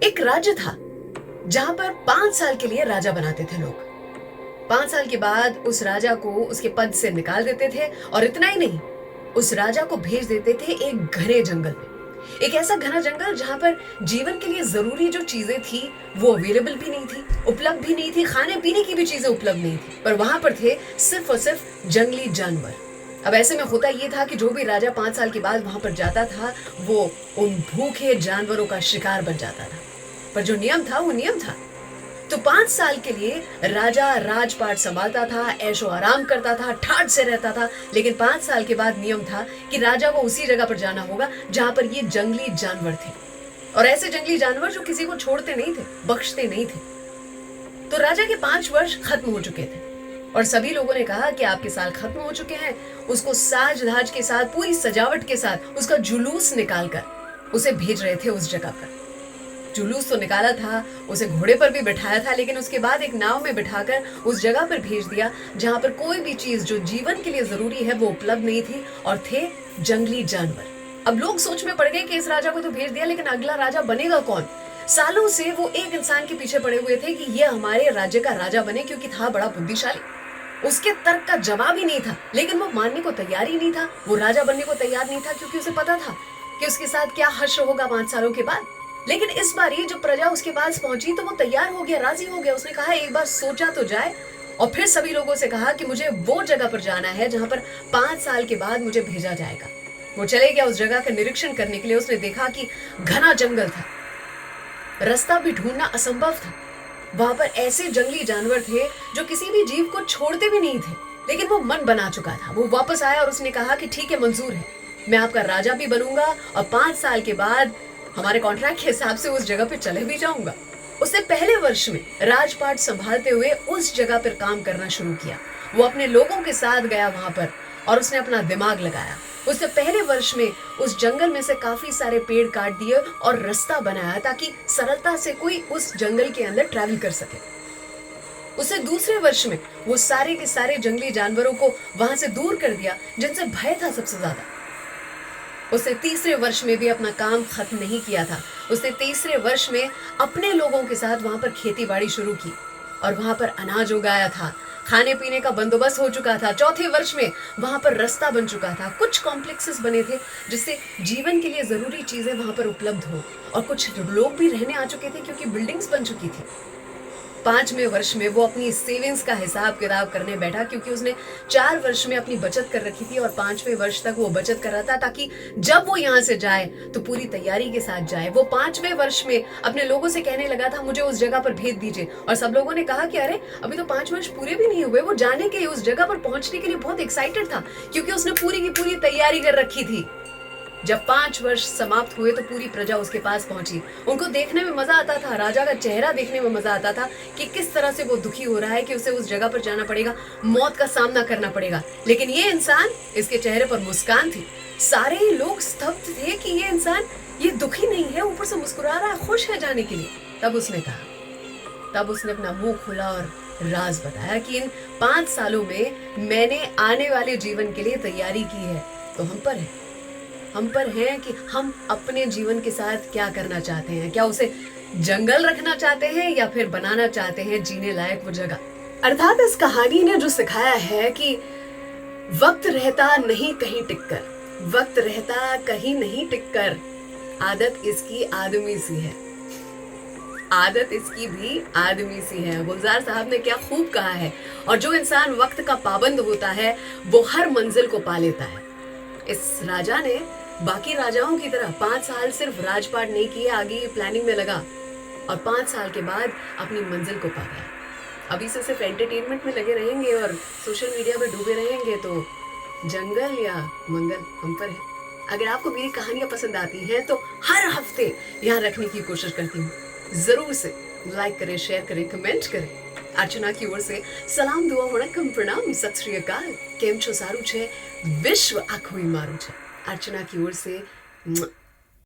एक राज्य था जहां पर 5 साल के लिए राजा बनाते थे लोग। 5 साल के बाद उस राजा को उसके पद से निकाल देते थे और इतना ही नहीं, उस राजा को भेज देते थे एक घने जंगल में। एक ऐसा घना जंगल जहां पर जीवन के लिए जरूरी जो चीजें थी वो अवेलेबल भी नहीं थी, उपलब्ध भी नहीं थी, खाने पीने की भी चीजें उपलब्ध नहीं थी, पर वहां पर थे सिर्फ और सिर्फ जंगली जानवर। अब ऐसे में होता ये था कि जो भी राजा 5 साल के बाद वहां पर जाता था वो उन भूखे जानवरों का शिकार बन जाता था। पर जो नियम था वो नियम था। तो 5 साल के लिए राजा राजपाट संभालता था, ऐशो आराम करता था, ठाट से रहता था। लेकिन 5 साल के बाद नियम था कि राजा को उसी जगह पर जाना होगा जहां पर ये जंगली जानवर थे, और ऐसे जंगली जानवर जो किसी को छोड़ते नहीं थे, बख्शते नहीं थे। तो राजा के 5 वर्ष खत्म हो चुके थे और सभी लोगों ने कहा कि आपके साल खत्म हो चुके हैं। उसको साज धाज के साथ, पूरी सजावट के साथ उसका जुलूस निकालकर उसे भेज रहे थे उस जगह पर। जुलूस तो निकाला था, उसे घोड़े पर भी बिठाया था, लेकिन उसके बाद एक नाव में बिठाकर उस जगह पर भेज दिया जहां पर कोई भी चीज जो जीवन के लिए जरूरी है वो उपलब्ध नहीं थी, और थे जंगली जानवर। अब लोग सोच में पड़ गए कि इस राजा को तो भेज दिया, लेकिन अगला राजा बनेगा कौन? सालों से वो एक इंसान के पीछे पड़े हुए थे कि ये हमारे राज्य का राजा बने, क्योंकि था बड़ा बुद्धिशाली। उसके तर्क का जवाब ही नहीं था, लेकिन वो मानने को तैयार ही नहीं था, वो राजा बनने को तैयार नहीं था, क्योंकि उसे पता था कि उसके साथ क्या हश्र होगा 5 सालों के बाद। लेकिन इस बार ये जब प्रजा उसके पास पहुंची तो वो तैयार हो गया, राजी हो गया। उसने कहा एक बार सोचा तो जाए, और फिर सभी लोगों से कहा कि मुझे वो जगह पर जाना है जहां पर 5 साल के बाद मुझे भेजा जाएगा। वो चले गया उस जगह का निरीक्षण करने के लिए। उसने देखा कि घना जंगल था, रास्ता भी ढूंढना असंभव था। वहां पर ऐसे जंगली जानवर थे जो किसी भी जीव को छोड़ते भी नहीं थे, लेकिन वो मन बना चुका था। वो वापस आया और उसने कहा कि ठीक है, मंजूर है, मैं आपका राजा भी बनूंगा और 5 साल के बाद हमारे कॉन्ट्रैक्ट के हिसाब से उस जगह पे चले भी जाऊंगा। उसने पहले वर्ष में राजपाट संभालते हुए उस जगह पर काम करना शुरू किया। वो अपने लोगों के साथ गया वहां पर और उसने अपना दिमाग लगाया। उसने पहले वर्ष में उस जंगल में से काफी सारे पेड़ काट दिए और रास्ता बनाया ताकि सरलता से कोई उस जंगल के अंदर ट्रैवल कर सके। उसे दूसरे वर्ष में वो सारे के सारे जंगली जानवरों को वहां से दूर कर दिया जिनसे भय था सबसे ज्यादा। उसने तीसरे वर्ष में भी अपना काम खत्म नहीं किया था। उसने तीसरे वर्ष में अपने लोगों के साथ वहां पर खेती बाड़ी शुरू की और वहां पर अनाज उगाया था, खाने पीने का बंदोबस्त हो चुका था। चौथे वर्ष में वहां पर रास्ता बन चुका था, कुछ कॉम्प्लेक्सेस बने थे जिससे जीवन के लिए जरूरी चीजें वहां पर उपलब्ध हो, और कुछ लोग भी रहने आ चुके थे क्योंकि बिल्डिंग्स बन चुकी थी। 5वें वर्ष में वो अपनी सेविंग्स का हिसाब किताब करने बैठा, क्योंकि उसने 4 वर्ष में अपनी बचत कर रखी थी और 5वें वर्ष तक वो बचत कर रहा था ताकि जब वो यहाँ से जाए तो पूरी तैयारी के साथ जाए। वो 5वें वर्ष में अपने लोगों से कहने लगा था मुझे उस जगह पर भेज दीजिए, और सब लोगों ने कहा कि अरे अभी तो 5 वर्ष पूरे भी नहीं हुए। वो जाने के उस जगह पर पहुंचने के लिए बहुत एक्साइटेड था क्योंकि उसने पूरी की पूरी तैयारी कर रखी थी। जब 5 वर्ष समाप्त हुए तो पूरी प्रजा उसके पास पहुंची। उनको देखने में मजा आता था, राजा का चेहरा देखने में मजा आता था कि किस तरह से वो दुखी हो रहा है कि उसे उस जगह पर जाना पड़ेगा, मौत का सामना करना पड़ेगा। लेकिन ये इंसान, इसके चेहरे पर मुस्कान थी। सारे ही लोग स्तब्ध थे कि ये इंसान ये दुखी नहीं है, ऊपर से मुस्कुरा रहा है, खुश है जाने के लिए। तब उसने अपना मुंह खोला और राज बताया कि इन 5 सालों में मैंने आने वाले जीवन के लिए तैयारी की है। तो हम पर है कि हम अपने जीवन के साथ क्या करना चाहते हैं। क्या उसे जंगल रखना चाहते हैं या फिर बनाना चाहते हैं जीने लायक वो जगह। अर्थात इस कहानी ने जो सिखाया है कि वक्त रहता नहीं कहीं टिककर, वक्त रहता कहीं नहीं टिककर, आदत इसकी आदमी सी है, आदत इसकी भी आदमी सी है। गुलजार साहब ने क्या खूब कहा है। और जो इंसान वक्त का पाबंद होता है वो हर मंजिल को पा लेता है। इस राजा ने बाकी राजाओं की तरह 5 साल सिर्फ राजपाट नहीं किए, आगे प्लानिंग में लगा और 5 साल के बाद अपनी मंजिल को पा गया। अभी से सिर्फ एंटरटेनमेंट में लगे रहेंगे और सोशल मीडिया में डूबे रहेंगे तो जंगल या मंगल हम पर है। अगर आपको मेरी कहानियां पसंद आती हैं तो हर हफ्ते यहाँ रखने की कोशिश करती हूँ। जरूर से लाइक करें, शेयर करें, कमेंट करें। अर्चना की ओर से सलाम, दुआ, वणक्कम, प्रणाम, सत श्री अकाल, केम छो, सारू छे, विश्व आखोई मारू छे। अर्चना की ओर से